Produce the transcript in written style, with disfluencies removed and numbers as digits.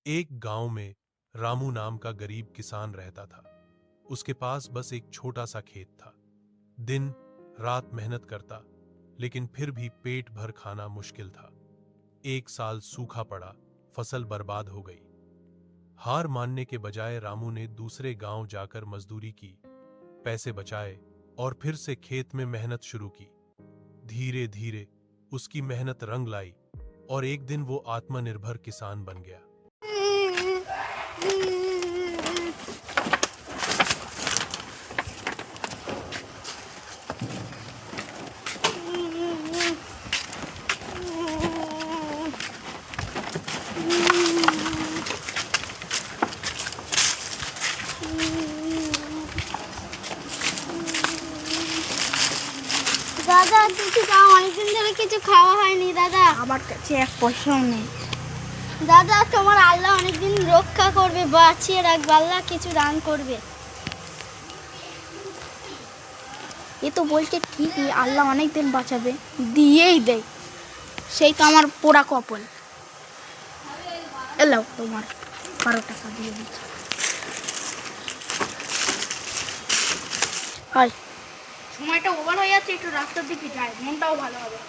एक गांव में रामू नाम का गरीब किसान रहता था। उसके पास बस एक छोटा सा खेत था। दिन रात मेहनत करता, लेकिन फिर भी पेट भर खाना मुश्किल था। एक साल सूखा पड़ा, फसल बर्बाद हो गई। हार मानने के बजाय रामू ने दूसरे गांव जाकर मजदूरी की, पैसे बचाए और फिर से खेत में मेहनत शुरू की। धीरे धीरे उसकी मेहनत रंग लाई और एक दिन वो आत्मनिर्भर किसान बन गया। দাদা কিছু খাওয়া অনেকদিন ধরে কিছু খাওয়া হয়নি দাদা। আমার কাছে এক পয়সাও নেই। দাদা তোমার আল্লাহ অনেকদিন রক্ষা করবে, বাঁচিয়ে রাখবে, আল্লাহ কিছু দান করবে। এ তো বলছে ঠিকই, আল্লাহ অনেক দিন বাঁচাবে, দিয়েই দেয়। সেই তো আমার পোড়া কপাল। এলাও তোমার 12 টাকা দিয়ে দিচ্ছি। সময়টা ওভার হয়ে যাচ্ছে, একটু রাস্তার দিকে যাই, মনটাও ভালো হবে।